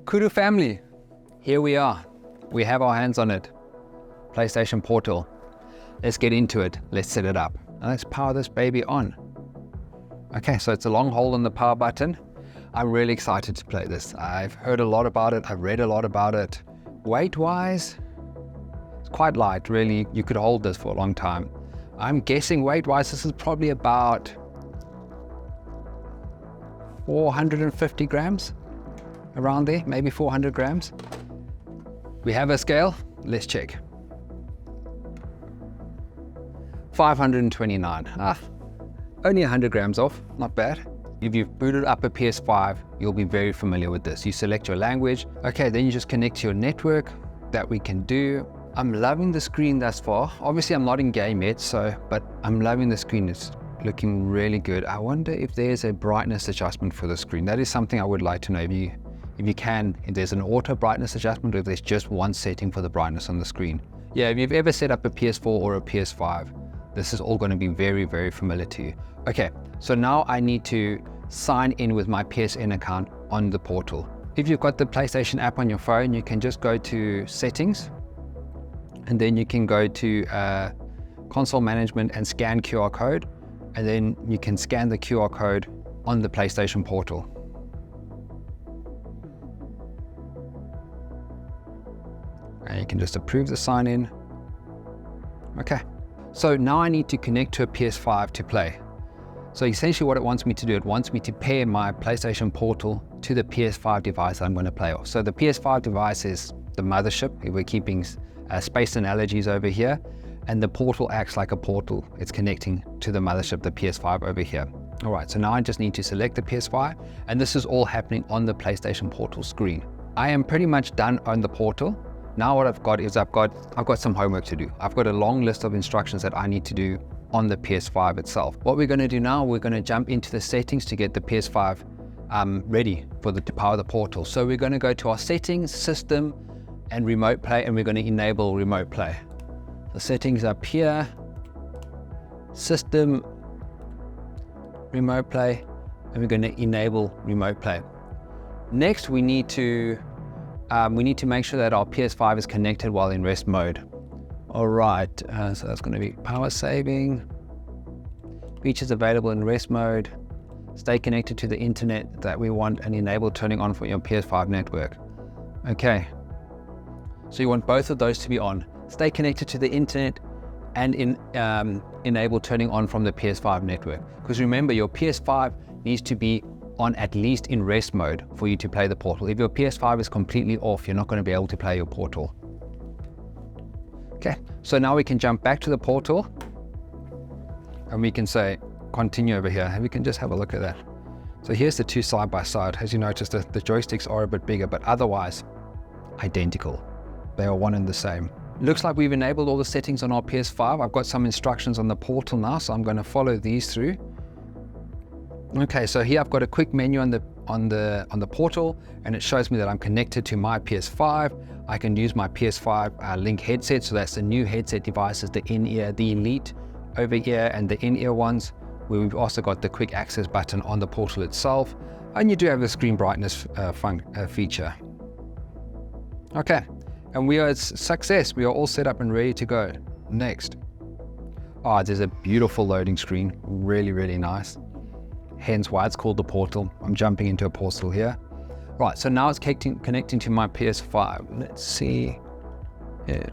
Kuru family, here we are. We have our hands on it. PlayStation Portal. Let's get into it. Let's set it up. And let's power this baby on. Okay, so it's a long hold on the power button. I'm really excited to play this. I've heard a lot about it. I've read a lot about it. Weight-wise, it's quite light, really. You could hold this for a long time. I'm guessing weight-wise, this is probably about 450 grams, around there, maybe 400 grams. We have a scale, let's check. 529, only 100 grams off, not bad. If you've booted up a PS5, you'll be very familiar with this. You select your language. Okay, then you just connect to your network. That we can do. I'm loving the screen thus far. Obviously, I'm not in game yet, but I'm loving the screen. It's looking really good. I wonder if there's a brightness adjustment for the screen. That is something I would like to know. If there's an auto brightness adjustment, or if there's just one setting for the brightness on the screen. Yeah, if you've ever set up a PS4 or a PS5, this is all going to be very, very familiar to you. Okay, so now I need to sign in with my PSN account on the portal. If you've got the PlayStation app on your phone, you can just go to Settings, and then you can go to Console Management and scan QR code, and then you can scan the QR code on the PlayStation Portal. And you can just approve the sign in. Okay, so now I need to connect to a PS5 to play. So essentially what it wants me to do, it wants me to pair my PlayStation Portal to the PS5 device I'm going to play off. So the PS5 device is the mothership. We're keeping space analogies over here, and the portal acts like a portal. It's connecting to the mothership, the PS5 over here. All right, so now I just need to select the PS5, and this is all happening on the PlayStation Portal screen. I am pretty much done on the portal. Now what I've got is I've got some homework to do. I've got a long list of instructions that I need to do on the PS5 itself. What we're going to do now, we're going to jump into the settings to get the PS5 ready to power the portal. So we're going to go to our settings, system, and remote play, and we're going to enable remote play. The settings up here, system, remote play, and we're going to enable remote play. Next, we need to make sure that our PS5 is connected while in rest mode. All right, so that's going to be power saving, features available in rest mode, stay connected to the internet that we want, and enable turning on for your PS5 network. Okay, so you want both of those to be on. Stay connected to the internet and enable turning on from the PS5 network. Because remember, your PS5 needs to be on at least in rest mode for you to play the portal. If your PS5 is completely off, you're not going to be able to play your portal. Okay, so now we can jump back to the portal, and we can say continue over here, and we can just have a look at that. So here's the two side by side. As you notice, the joysticks are a bit bigger, but otherwise identical. They are one and the same. Looks like we've enabled all the settings on our PS5. I've got some instructions on the portal now, so I'm going to follow these through. Okay, so here I've got a quick menu on the portal, and it shows me that I'm connected to my PS5. I can use my PS5 Link headset, so that's the new headset devices, the in-ear, the Elite over here, and the in-ear ones, where we've also got the quick access button on the portal itself, and you do have the screen brightness feature. Okay, and we are success. We are all set up and ready to go. Next. Oh, there's a beautiful loading screen, really, really nice. Hence why it's called the portal. I'm jumping into a portal here. Right, so now it's connecting to my PS5. Let's see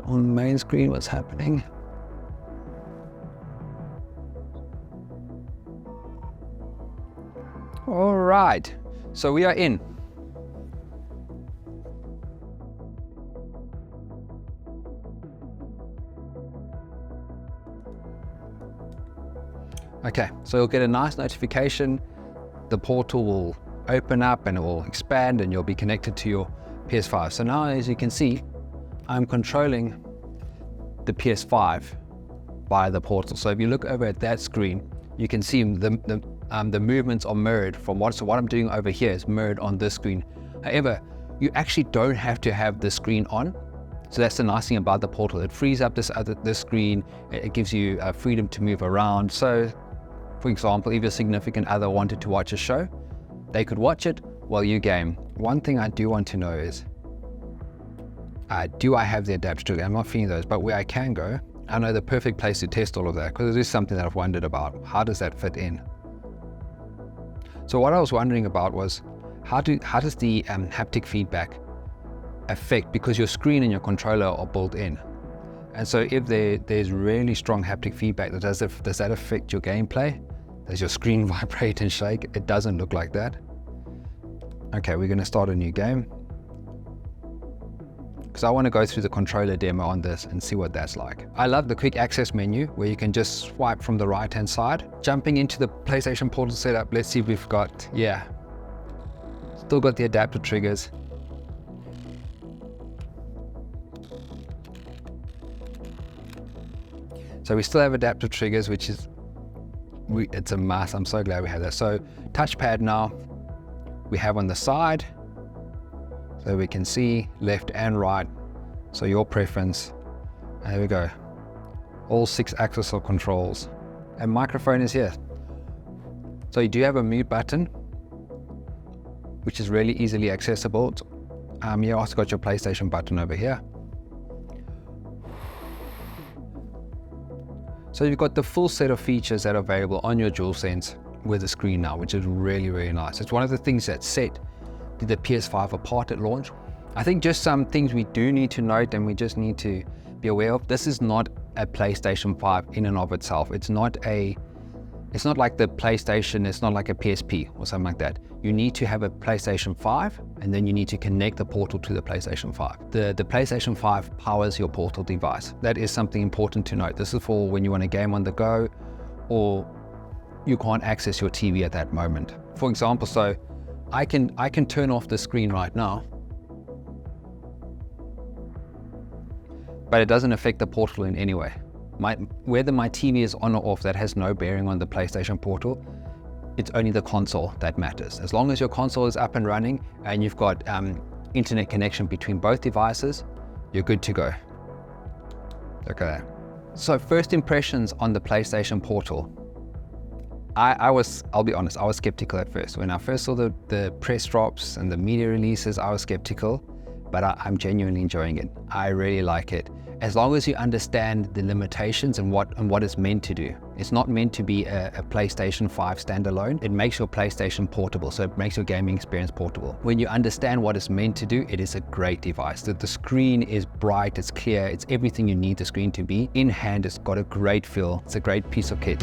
on the main screen what's happening. All right, so we are in. Okay, so you'll get a nice notification. The portal will open up and it will expand, and you'll be connected to your PS5. So now, as you can see, I'm controlling the PS5 via the portal. So if you look over at that screen, you can see the movements are mirrored from so what I'm doing over here is mirrored on this screen. However, you actually don't have to have the screen on. So that's the nice thing about the portal. It frees up this screen. It gives you freedom to move around. So, for example, if your significant other wanted to watch a show, they could watch it while you game. one thing I do want to know is, do I have the adapter trigger? I'm not feeling those, but where I can go, I know the perfect place to test all of that, because it is something that I've wondered about. How does that fit in? So what I was wondering about was, how does the haptic feedback affect, because your screen and your controller are built in. And so if there's really strong haptic feedback, does that affect your gameplay? Does your screen vibrate and shake? It doesn't look like that. Okay, we're gonna start a new game, because I want to go through the controller demo on this and see what that's like. I love the quick access menu where you can just swipe from the right hand side. Jumping into the PlayStation Portal setup, let's see if we've got, yeah, still got the adapter triggers. So we still have adaptive triggers, which is, it's a must. I'm so glad we have that. So touchpad now, we have on the side, so we can see left and right. So your preference, there we go. All 6 axis of controls. And microphone is here. So you do have a mute button, which is really easily accessible. You also got your PlayStation button over here. So you've got the full set of features that are available on your DualSense with the screen now, which is really, really nice. It's one of the things that set the PS5 apart at launch. I think just some things we do need to note and we just need to be aware of. This is not a PlayStation 5 in and of itself. It's not like the PlayStation, it's not like a PSP or something like that. You need to have a PlayStation 5 and then you need to connect the Portal to the PlayStation 5. The PlayStation 5 powers your Portal device. That is something important to note. This is for when you want a game on the go or you can't access your TV at that moment. For example, so I can turn off the screen right now, but it doesn't affect the Portal in any way. Whether my TV is on or off, that has no bearing on the PlayStation Portal. It's only the console that matters. As long as your console is up and running and you've got internet connection between both devices, you're good to go. Look at that. So first impressions on the PlayStation Portal. I'll be honest, I was skeptical at first. When I first saw the press drops and the media releases, I was skeptical, but I'm genuinely enjoying it. I really like it. As long as you understand the limitations and what it's meant to do. It's not meant to be a PlayStation 5 standalone. It makes your PlayStation portable, so it makes your gaming experience portable. When you understand what it's meant to do, it is a great device. The screen is bright, it's clear, it's everything you need the screen to be. In hand, it's got a great feel. It's a great piece of kit.